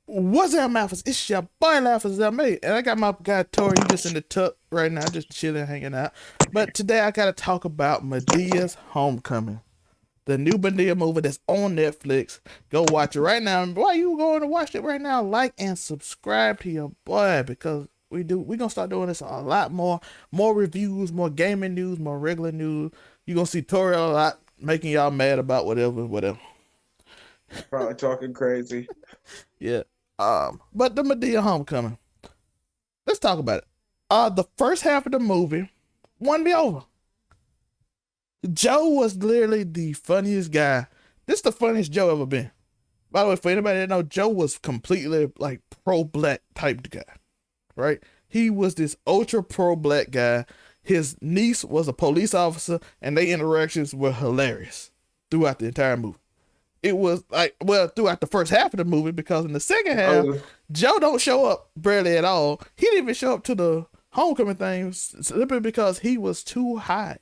What's up, Malphus? It's your boy Malphus that made, and I got my guy Tori. He just in the tub right now, just chilling, hanging out. But today I gotta talk about Medea's Homecoming, the new Madea movie that's on Netflix. Go watch it right now. And why you going to watch it right now? Like and subscribe to your boy because we gonna start doing this a lot more reviews, more gaming news, more regular news. You gonna see Tori a lot making y'all mad about whatever. Probably talking crazy. Yeah. But the Madea Homecoming. Let's talk about it. The first half of the movie won me over. Joe was literally the funniest guy. This is the funniest Joe ever been. By the way, for anybody that know, Joe was completely like pro black type guy, right? He was this ultra pro black guy. His niece was a police officer, and their interactions were hilarious throughout the entire movie. It was like, well, throughout the first half of the movie, because in the second half, Oh, Joe don't show up barely at all. He didn't even show up to the homecoming thing simply because he was too high.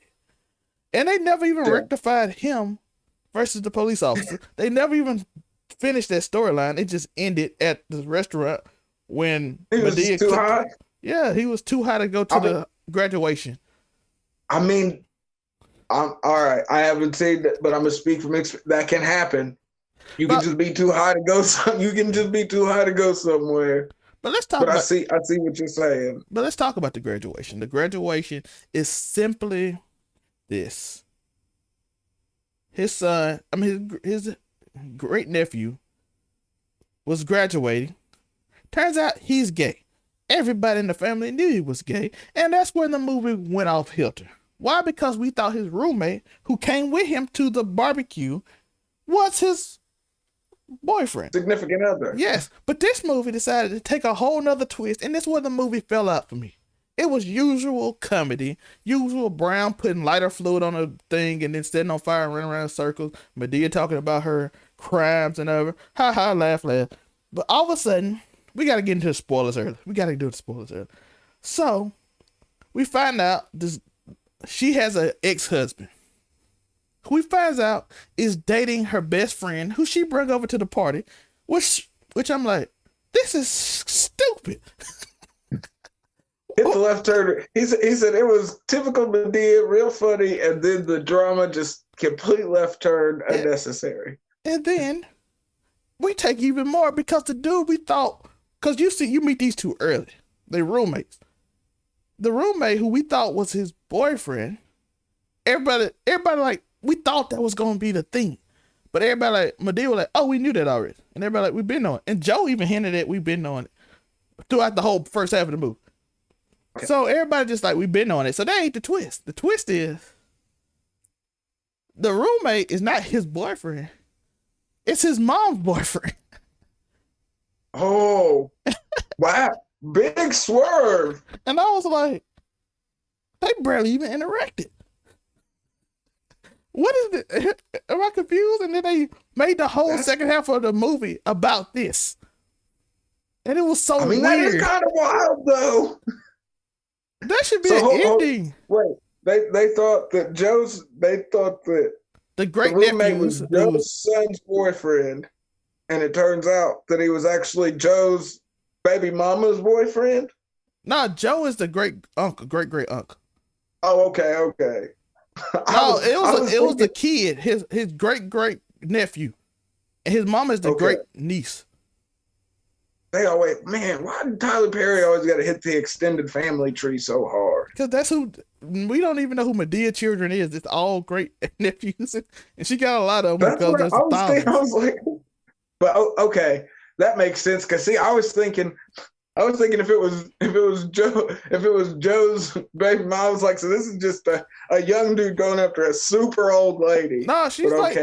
And they never even yeah. rectified him versus the police officer. They never even finished that storyline. It just ended at the restaurant when He was Madea too high. yeah, he was too high to go to I mean, the graduation. I mean, I'm all right. I haven't seen that, but I'm gonna speak from that can happen. You can But just be too high to go. You can just be too high to go somewhere. but let's talk But about I see what you're saying. but let's talk about the graduation. The graduation is simply this. His son, I mean his great nephew was graduating. Turns out he's gay. Everybody in the family knew he was gay, and that's when the movie went off kilter. Why? Because we thought his roommate, who came with him to the barbecue, was his boyfriend. Significant other. Yes, but this movie decided to take a whole nother twist, and this is where the movie fell out for me. It was usual comedy, usual Brown putting lighter fluid on a thing and then setting on fire and running around in circles. Madea talking about her crimes and other. Ha ha, laugh, laugh. But all of a sudden, we got to get into the spoilers early. We got to do the spoilers early. So we find out this she has an ex-husband who we finds out is dating her best friend who she brought over to the party, which I'm like, this is stupid. Hit the left turn. He said it was typical Medea, real funny, and then the drama just complete left turn, and, unnecessary. and then we take even more because the dude we thought, because you meet these two early, they roommates. The roommate who we thought was his boyfriend, everybody like, we thought that was gonna be the thing. But everybody like Madea was like, oh, we knew that already. And everybody like, we've been knowing it. And Joe even hinted at we've been knowing it throughout the whole first half of the movie. Okay. So everybody just like, we've been knowing it. So that ain't the twist. The twist is the roommate is not his boyfriend. It's his mom's boyfriend. Oh, wow. Big swerve. And I was like, they barely even interacted. What is it? Am I confused? And then they made the whole second half of the movie about this. And it was so weird. That is kind of wild, though. That should be an ending. Wait, they thought that The great the roommate nephew was Joe's son's boyfriend, and it turns out that he was actually Joe's baby mama's boyfriend. No, Joe is the great uncle, great uncle. Oh, okay. No, it was the kid, his great nephew, and his mom is the great niece. They always, man, why did Tyler Perry always got to hit the extended family tree so hard? Because that's who, we don't even know who Madea children is. It's all great nephews, and she got a lot of them because there's thousands. I was like, but okay, that makes sense. Because see, I was thinking if it was Joe's baby mom, I was like, so this is just a young dude going after a super old lady. No, she's like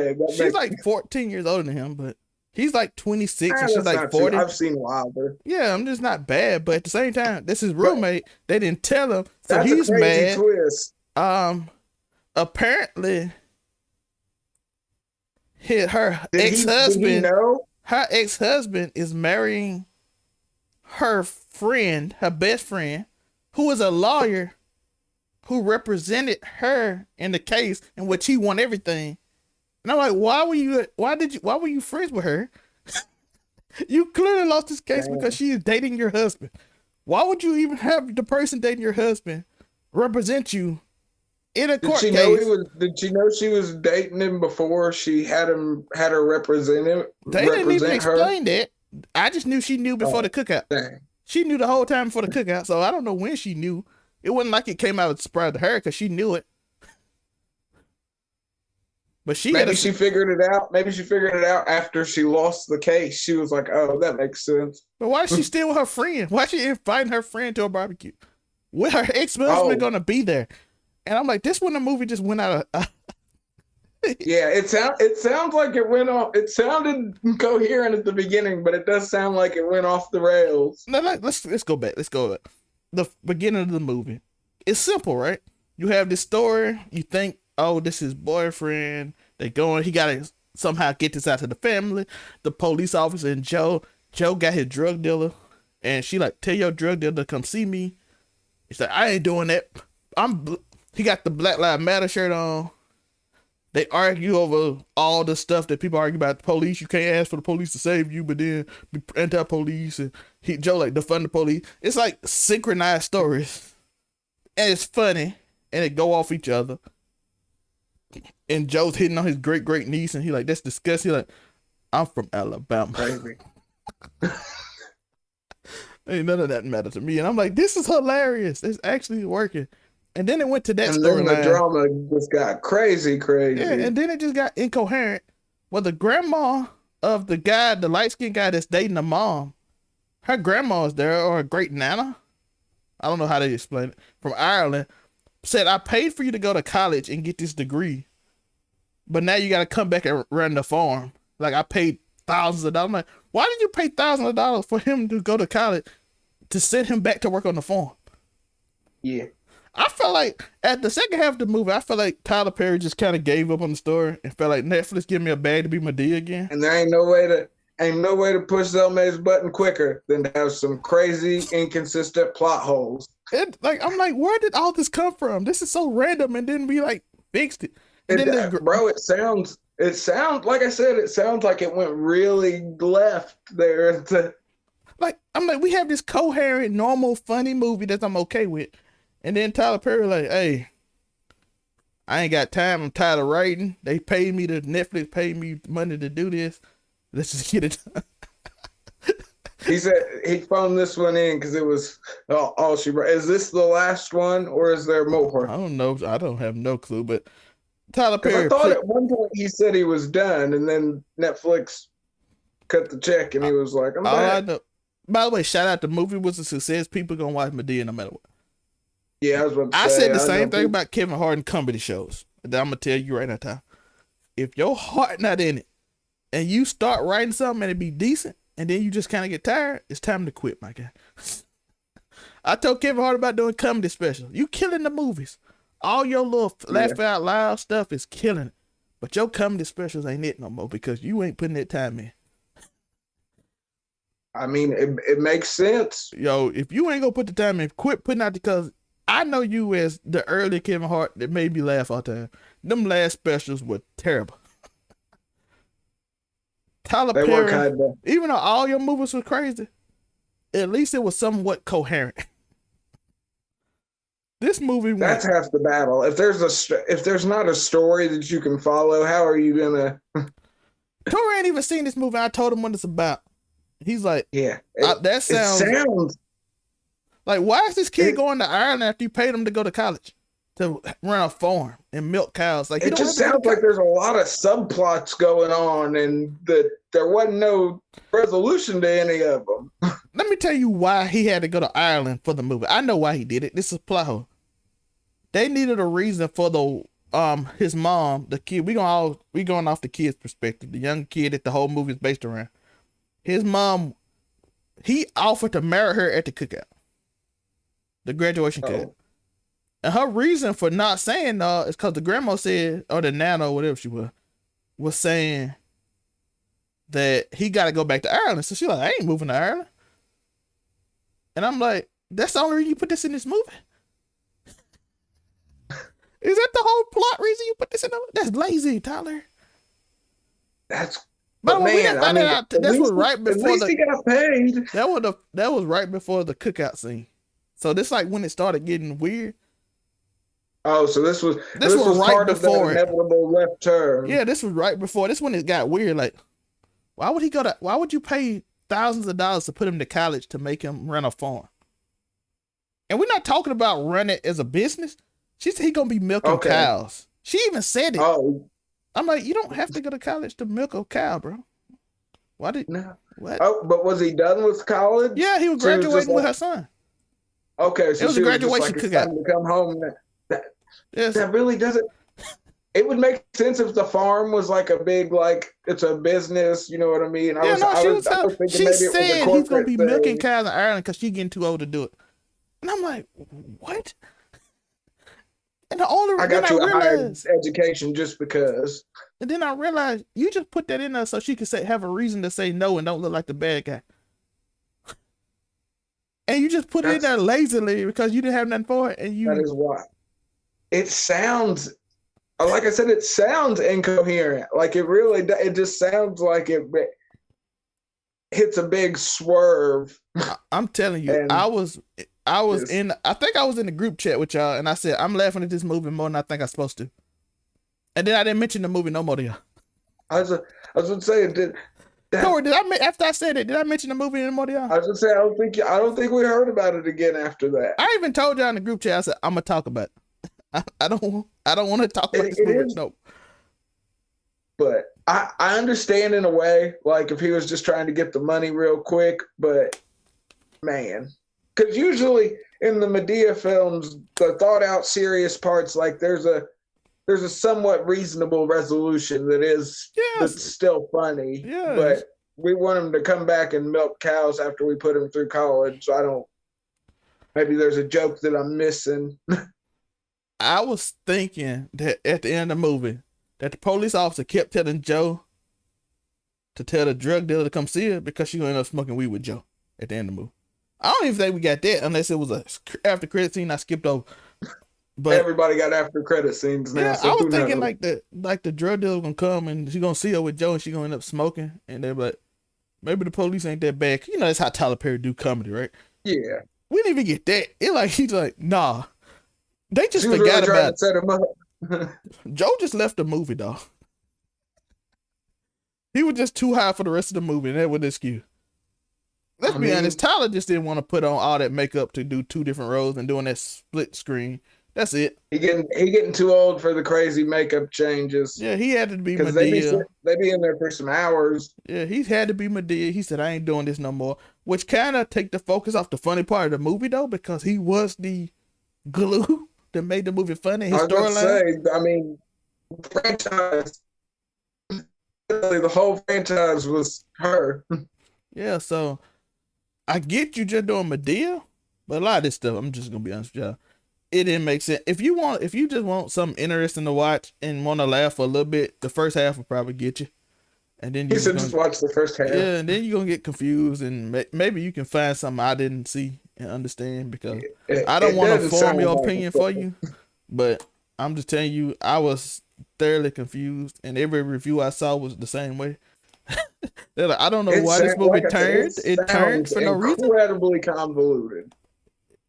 14 years older than him, but he's like 26 and she's like 40. I've seen Wilder. Yeah, I'm just not bad, but at the same time, this is roommate. They didn't tell him, so that's he's a crazy mad. Twist. Apparently, her ex-husband is marrying her friend, her best friend, who is a lawyer who represented her in the case in which he won everything. And I'm like, why were you friends with her? You clearly lost this case because Damn. she is dating your husband. Why would you even have the person dating your husband represent you in a Did court she know he case? was? Did she know she was dating him before she had her They didn't even represent her? explain that. I just knew she knew before Oh, the cookout. dang. She knew the whole time before the cookout, so I don't know when she knew. It wasn't like it came out of surprise to her because she knew it. But she had Maybe a. she figured it out. Maybe she figured it out after she lost the case. She was like, "Oh, that makes sense." But why is she still with her friend? Why is she inviting her friend to a barbecue? With her ex-husband Oh, gonna be there? And I'm like, this when the movie just went out of. yeah. It sounds like it went off. It sounded coherent at the beginning, but it does sound like it went off the rails. No, let's go back. Let's go back. The beginning of the movie. It's simple, right? You have this story. You think, oh, this is boyfriend. They going. He gotta somehow get this out to the family. The police officer and Joe. Joe got his drug dealer, and she like, tell your drug dealer to come see me. He's like, I ain't doing that. He got the Black Lives Matter shirt on. They argue over all the stuff that people argue about the police. You can't ask for the police to save you, but then be anti-police. And Joe like defund the police. It's like synchronized stories, and it's funny, and they go off each other. And Joe's hitting on his great niece, and he like, that's disgusting. He like, I'm from Alabama. Crazy. Ain't none of that matter to me. And I'm like, this is hilarious. It's actually working. And then it went to that And then the storyline. drama just got crazy, crazy. Yeah, and then it just got incoherent. Well, the grandma of the guy, the light skinned guy that's dating the mom, her grandma's there, or a great nana. I don't know how they explain it. From Ireland, said, I paid for you to go to college and get this degree, but now you got to come back and run the farm. Like, I paid thousands of dollars. I'm like, why did you pay thousands of dollars for him to go to college to send him back to work on the farm? Yeah. I felt like at the second half of the movie, I felt like Tyler Perry just kind of gave up on the story and felt like Netflix give me a bag to be Madea again. And there ain't no way to push Zelmay's button quicker than to have some crazy, inconsistent plot holes. I'm like, where did all this come from? This is so random, and then we like fixed it. And then Bro, it sounds like I said, it sounds like it went really left there. I'm like, we have this coherent, normal, funny movie that I'm okay with, and then Tyler Perry like, hey, I ain't got time. I'm tired of writing. Netflix paid me money to do this. Let's just get it done. He said he phoned this one in because it was all she wrote. Is this the last one, or is there more? I don't know. I don't have no clue, but Tyler Because Perry. I thought at one point he said he was done, and then Netflix cut the check, and he was like, "I'm all back." I know. By the way, shout out, the movie was a success. People gonna watch Madea no matter what. Yeah, I was about to I say. said the same thing about Kevin Hart and comedy shows. And I'm gonna tell you right now, Ty. If your heart not in it, and you start writing something and it be decent, and then you just kind of get tired, it's time to quit, my guy. I told Kevin Hart about doing comedy specials. You killing the movies. All your little laugh out loud stuff is killing it. But your comedy specials ain't it no more because you ain't putting that time in. I mean, it makes sense. Yo, if you ain't gonna put the time in, quit putting out because I know you as the early Kevin Hart that made me laugh all the time. Them last specials were terrible. Tyler They Perry, were kind of. even though all your movies were crazy, at least it was somewhat coherent. This movie That's went. half the battle. If there's not a story that you can follow, how are you gonna? Tori ain't even seen this movie. I told him what it's about. He's like, Yeah, that sounds. It sounds Like, why is this kid going to Ireland after you paid him to go to college to run a farm and milk cows? Like, it just sounds like there's a lot of subplots going on, and that there wasn't no resolution to any of them. Let me tell you why he had to go to Ireland for the movie. I know why he did it. This is plot hole. They needed a reason for the his mom, the kid. We going off the kid's perspective, the young kid that the whole movie is based around. His mom, he offered to marry her at the cookout, the graduation cookout. And her reason for not saying no is because the grandma said, or the nana, or whatever she was saying that he got to go back to Ireland. So she's like, I ain't moving to Ireland. And I'm like, that's the only reason you put this in this movie? Is that the whole plot reason you put this in? That's lazy, Tyler. That's By the But way, we man, didn't I find that mean, out. This was right at before least he got paid. that was right before the cookout scene. So this like when it started getting weird. Oh, so This this was was right part of that before it. inevitable left turn. Yeah, this was right before. This when it got weird. Like, why would he go to? Why would you pay thousands of dollars to put him to college to make him run a farm? And we're not talking about run it as a business. She said he gonna be milking Okay. cows. She even said it. Oh I'm like, you don't have to go to college to milk a cow, bro. Why did no. what? Oh, but was he done with college? Yeah, he was She was just graduating with like, her son. okay, so It was a she was just graduation like, it's cookout. time to come home. That Yes. that really doesn't. It would make sense if the farm was like a big, like it's a business. You know what I mean? Yeah, no, I was thinking she maybe it was a said he's gonna corporate be thing. milking cows in Ireland because she's getting too old to do it. And I'm like, what? And the only I got then you I a higher realized, education just because. and then I realized you just put that in there so she could say have a reason to say no and don't look like the bad guy. And you just put it in there lazily because you didn't have nothing for it, and you. That is why. It sounds, like I said, it sounds incoherent. Like it really, it just sounds like it hits a big swerve. I'm telling you, And I was in. I think I was in the group chat with y'all, and I said I'm laughing at this movie more than I think I'm supposed to. And then I didn't mention the movie no more to y'all. I was gonna say, Corey, after I said it? Did I mention the movie anymore to y'all? I was gonna say, I don't think we heard about it again after that. I even told y'all in the group chat. I said I'm gonna talk about it. I don't want to talk about this movie. No. But I understand in a way, like if he was just trying to get the money real quick, but man, because usually in the Madea films, the thought out serious parts, like there's a somewhat reasonable resolution that's still funny. Yes. But we want him to come back and milk cows after we put him through college. So maybe there's a joke that I'm missing. I was thinking that at the end of the movie, that the police officer kept telling Joe to tell the drug dealer to come see her because she gonna end up smoking weed with Joe at the end of the movie. I don't even think we got that unless it was a after credit scene I skipped over. But everybody got after credit scenes now. Yeah, so I was thinking like the drug dealer gonna come and she gonna see her with Joe and she gonna end up smoking, and they're like, maybe the police ain't that bad. You know that's how Tyler Perry do comedy, right? Yeah. We didn't even get that. It like he's like, nah. They just She was forgot really about to set him up. Joe just left the movie, dog. He was just too high for the rest of the movie, and that was the excuse. Let's be honest, Tyler just didn't want to put on all that makeup to do two different roles and doing that split screen. That's it. He getting too old for the crazy makeup changes. Yeah, he had to be because Madea. They be in there for some hours. Yeah, he had to be Madea. He said, I ain't doing this no more. Which kind of take the focus off the funny part of the movie, though, because he was the glue that made the movie funny. His storyline. I mean, franchise. The whole franchise was her. Yeah, so I get you just doing Madea, but a lot of this stuff, I'm just gonna be honest with y'all, it didn't make sense. If you just want something interesting to watch and want to laugh for a little bit, the first half will probably get you. And then you just watch the first half. Yeah, and then you're gonna get confused, and maybe you can find something I didn't see and understand, because I don't want to form your opinion for you, but I'm just telling you, I was thoroughly confused, and every review I saw was the same way. They're like, I don't know why this movie turned. It turned for no reason. Incredibly convoluted.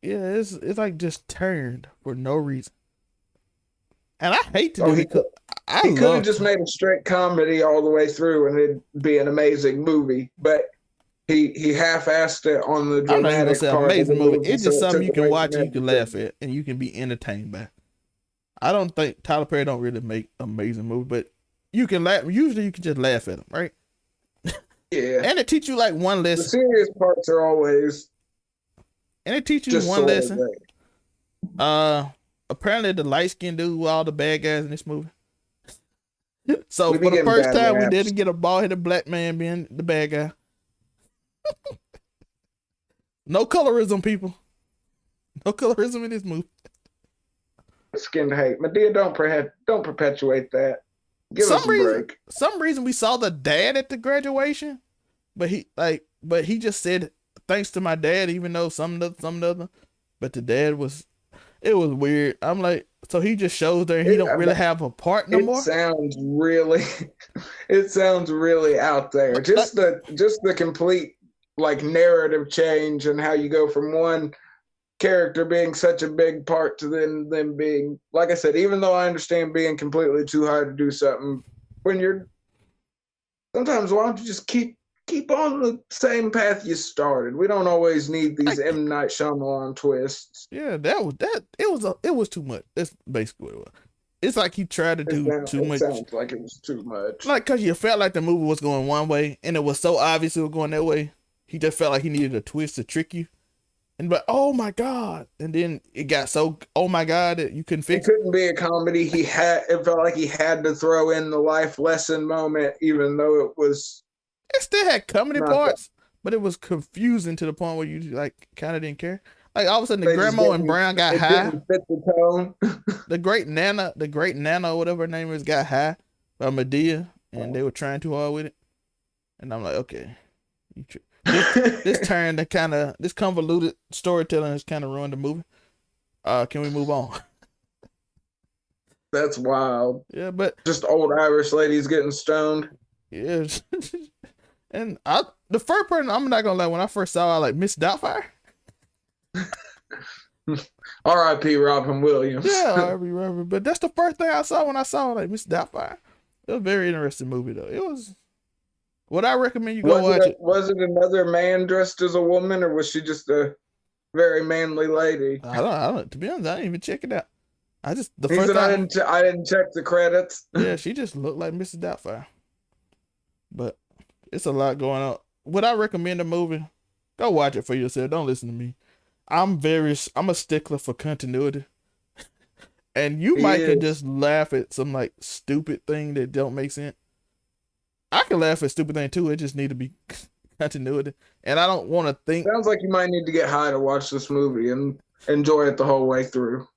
Yeah, it's like just turned for no reason. And I hate to do it. He could have just made a straight comedy all the way through and it'd be an amazing movie. But he half-assed it on the dramatic I'm not even gonna say amazing movie. It's just something you can watch and you can laugh at and you can be entertained by. I don't think Tyler Perry don't really make amazing movies, but you can laugh. Usually you can just laugh at them, right? Yeah. And it teach you like one lesson. The serious parts are always. And it teach you one lesson. Apparently the light skinned dude with all the bad guys in this movie. So for the first time we didn't get a bald headed black man being the bad guy. No colorism, people. No colorism in this movie. Skin hate. Madea, don't perpetuate that. Give us a break. Some reason we saw the dad at the graduation, but he just said thanks to my dad, even though some other, but the dad was, It was weird. I'm like, so he just shows there he It, don't really have a part no it more. sounds really, it sounds really out there. Like, Just the complete like narrative change and how you go from one character being such a big part to then them being, like I said, even though I understand being completely too high to do something, when you're sometimes why don't you just keep on the same path you started? We don't always need these like, M. Night Shyamalan twists. yeah, it was too much. That's basically what it was. It's like he tried to do too It much. sounds like it was too much. Like, cause you felt like the movie was going one way, and it was so obvious it was going that way. He just felt like he needed a twist to trick you, and but oh my god, and then it got so oh my god that you couldn't It fix it. couldn't be a comedy. It felt like he had to throw in the life lesson moment, even though it was It still had comedy not that. parts, but it was confusing to the point where you like kind of didn't care. Like all of a sudden, the They just grandma and didn't. Brown got It high. didn't fit the tone. The great Nana, whatever her name is, got high by Madea, and they were trying too hard with it. And I'm like, okay, this turn the kind of this convoluted storytelling has kind of ruined the movie. Can we move on? That's wild. Yeah, but Just old Irish ladies getting stoned. yeah, and the first person I'm not gonna lie, when I first saw, I like Miss Doubtfire. R.I.P. Robin Williams. Yeah, Robert, but that's the first thing I saw when I saw like Miss Doubtfire. It was a very interesting movie though. It was. Would I recommend you go watch it? Was it another man dressed as a woman, or was she just a very manly lady? I don't. To be honest, I didn't even check it out. I just the He first said, time. I didn't check the credits. Yeah, she just looked like Mrs. Doubtfire. But it's a lot going on. Would I recommend the movie? Go watch it for yourself. Don't listen to me. I'm a stickler for continuity. And you He might could is. just laugh at some like stupid thing that don't make sense. I can laugh at stupid thing too. It just need to be continuity. And I don't want to think, Sounds like you might need to get high to watch this movie and enjoy it the whole way through.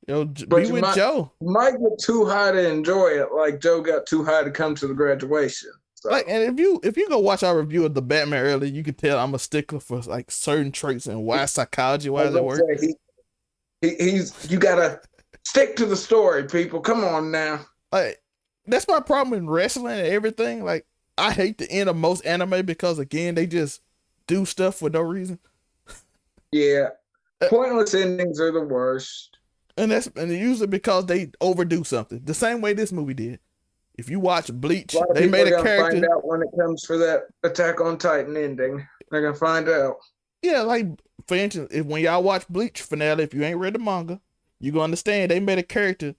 be But with Joe. you might get too high to enjoy it, like Joe got too high to come to the graduation. So Like, and if you go watch our review of the Batman earlier, you can tell I'm a stickler for like certain traits and why psychology, I why was that gonna work. say he's you gotta stick to the story, people. Come on now. Like, that's my problem in wrestling and everything. Like, I hate the end of most anime because again, they just do stuff for no reason. Yeah. Uh, Pointless endings are the worst. and usually because they overdo something. The same way this movie did. If you watch A Bleach, lot of they people made are a gonna character. find out when it comes for that Attack on Titan ending. They're gonna find out. Yeah, like for instance, when y'all watch Bleach finale, if you ain't read the manga, you gonna understand they made a character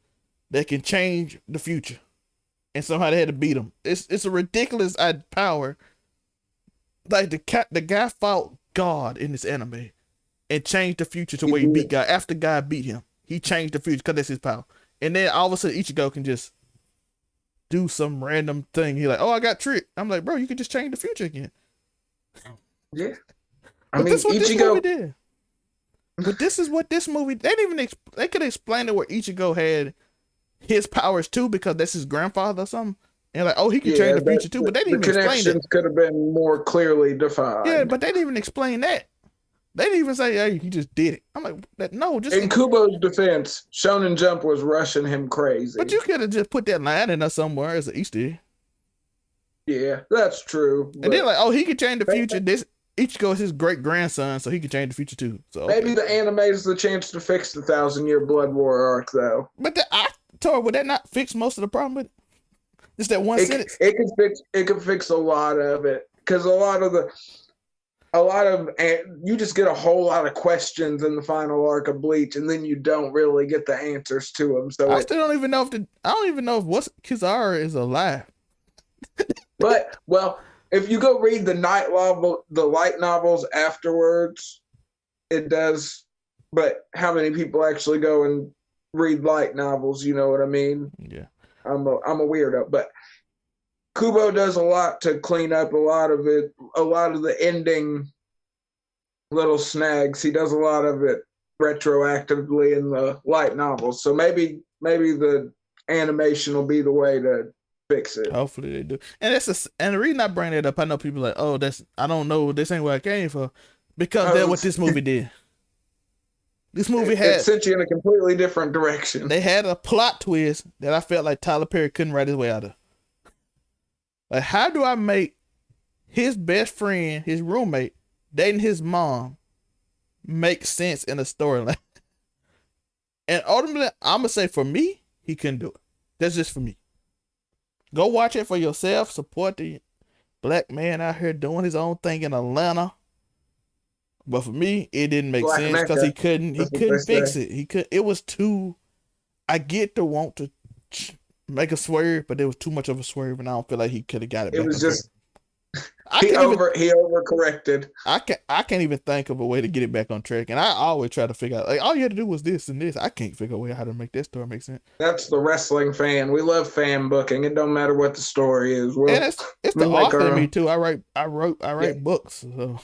that can change the future, and somehow they had to beat him. It's a ridiculous power. Like the guy fought God in this anime and changed the future to He where he beat did. God. After God beat him, he changed the future because that's his power. And then all of a sudden, Ichigo can just do some random thing. He like, oh, I got tricked. I'm like, bro, you could just change the future again. Yeah. I But mean, this is what this movie Ichigo. did. But this is what this movie. They didn't even they could explain it where Ichigo had his powers too because that's his grandfather or something. And like, oh, he can change Yeah, the future too. But they the didn't even explain that. connections could have been more clearly Yeah, defined. but they didn't even explain that. They didn't even say, hey, he just did it. I'm like, that no, just. In Kubo's defense, Shonen Jump was rushing him But crazy. you could have just put that line in there somewhere as an Easter egg. Yeah, that's true. And then But like, oh, he can change the future. This Ichigo is his great grandson, so he can change the future too. So okay. maybe the anime is the chance to fix the 1,000-year Blood War arc, though. But I told her, would that not fix most of the problem with it? Just that one sentence. It could fix a lot of it because you just get a whole lot of questions in the final arc of Bleach, and then you don't really get the answers to them. So I still don't even know I don't even know if what's Kizaru is alive. but well, if you go read the light novels afterwards, it does. But how many people actually go and read light novels? You know what I mean? Yeah. I'm a weirdo, but Kubo does a lot to clean up a lot of it, a lot of the ending little snags. He does a lot of it retroactively in the light novels. So maybe the animation will be the way to fix it. Hopefully they do. And and the reason I bring that up, I know people are like, oh, I don't know, this ain't where I came from. Because that's what this movie did. This movie It had sent you in a completely different direction. they had a plot twist that I felt like Tyler Perry couldn't write his way out of. Like, how do I make his best friend, his roommate, dating his mom, make sense in a storyline? And ultimately, I'm gonna say for me, he couldn't do it. That's just for me. Go watch it for yourself. Support the black man out here doing his own thing in Atlanta. But for me, it didn't make Black sense because Mecca. he couldn't That's what they fix say. it. He could. It was too. I get to want to make a swerve, but it was too much of a swerve, and I don't feel like he could have got it It back was on track. just I he can't even. overcorrected. I can't even think of a way to get it back on track, and I always try to figure out like all you had to do was this and this. I can't figure out a way how to make that story make sense. That's the wrestling fan. We love fan booking. It don't matter what the story is. And Well, it's the we make author our in me own. too. I Yeah, write books. So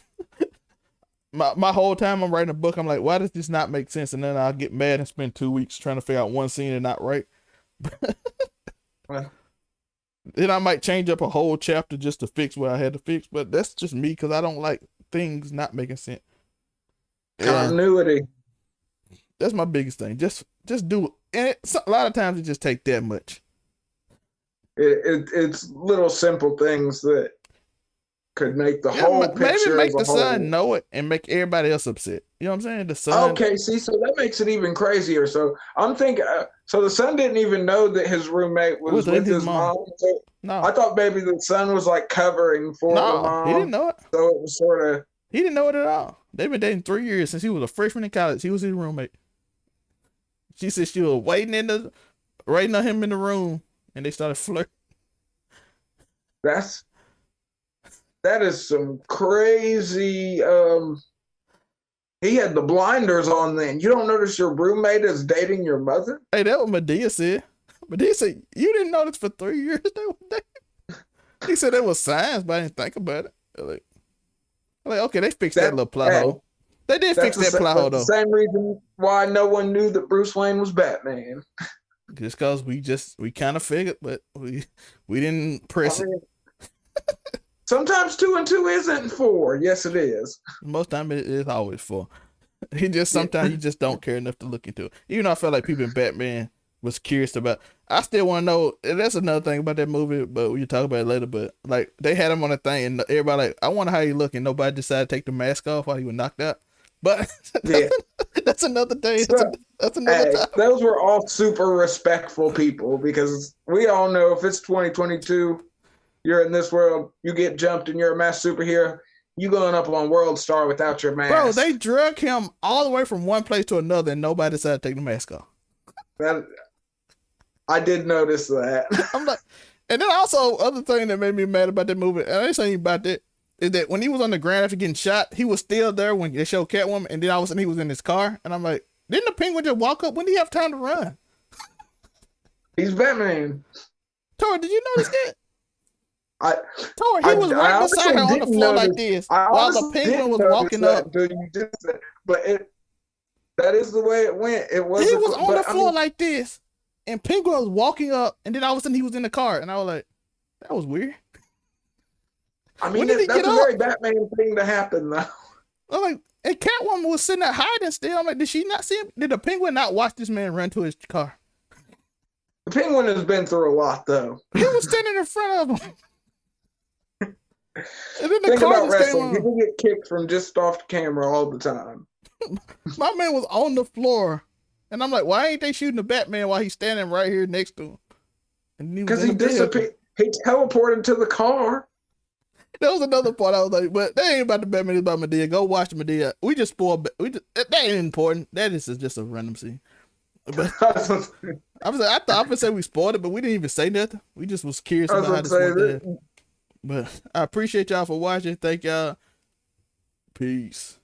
my whole time I'm writing a book, I'm like, why does this not make sense? And then I'll get mad and spend 2 weeks trying to figure out one scene and not right. well, Then I might change up a whole chapter just to fix what I had to fix. But that's just me because I don't like things not making sense. And continuity. that's my biggest thing. Just do it. And a lot of times it just take that much. It's little simple things that could make the Yeah, whole maybe picture make as a the son whole. know it and make everybody else upset. You know what I'm saying? The son. Okay, see, so that makes it even crazier. So I'm thinking, so the son didn't even know that his roommate was Within with his his mom. mom. So No, I thought maybe the son was like covering for the no, he didn't mom. know it. So it was sort of, He didn't know it at all. They've been dating 3 years since he was a freshman in college. He was his roommate. She said she was waiting on him in the room, and they started flirting. that's that is some crazy. He had the blinders on. Then you don't notice your roommate is dating your mother. Hey, that what Madea said. Madea said you didn't know this for 3 years. They were dating. He said there was signs, but I didn't think about it. Like okay, they fixed that That little plot hey, hole. They did fix that plot hole that's the though. same reason why no one knew that Bruce Wayne was Batman. Just cause we kind of figured, but we didn't I press it. mean, sometimes 2 and 2 isn't 4. Yes, it is. Most time it is always for. He just Yeah. sometimes you just don't care enough to look into it. Even though I felt like people in Batman was curious about. I still want to know. And that's another thing about that movie, but we can talk about it later. But like they had him on a thing, and everybody like, I wonder how he look, and nobody decided to take the mask off while he was knocked out. But Yeah. that's another day. So, That's another hey, time. those were all super respectful people because we all know if it's 2022, you're in this world, you get jumped and you're a mass superhero, you going up on World Star without your mask. Bro, they drug him all the way from one place to another, and nobody decided to take the mask off. That I did notice that. I'm like, and then also other thing that made me mad about that movie, and I ain't saying about that, is that when he was on the ground after getting shot, he was still there when they showed Catwoman, and then all of a sudden he was in his car, and I'm like, didn't the Penguin just walk up? When did he have time to run? He's Batman. Tori, did you notice that? I Tori, he was right beside her on the floor like this, while the Penguin was walking up. But that is the way it went. It was. He was on the floor like this, and Penguin was walking up, and then all of a sudden he was in the car, and I was like, that was weird. I mean, When did he that's get a up? very Batman thing to happen, though. I'm like, and Catwoman was sitting there hiding still. I'm like, did she not see him? Did the Penguin not watch this man run to his car? The Penguin has been through a lot, though. He was standing in front of him. And then the Think car about just came wrestling. on. People get kicked from just off the camera all the time. My man was on the floor. And I'm like, why ain't they shooting the Batman while he's standing right here next to him? And Because he disappeared. He teleported to the car. That was another part I was like, but that ain't about the Batman, it's about Madea. Go watch the Madea. We just spoiled. That ain't important. That is just a random scene. But I was like, I thought I would say we spoiled it, but we didn't even say nothing. We just was curious about how this went. But I appreciate y'all for watching. Thank y'all. Peace.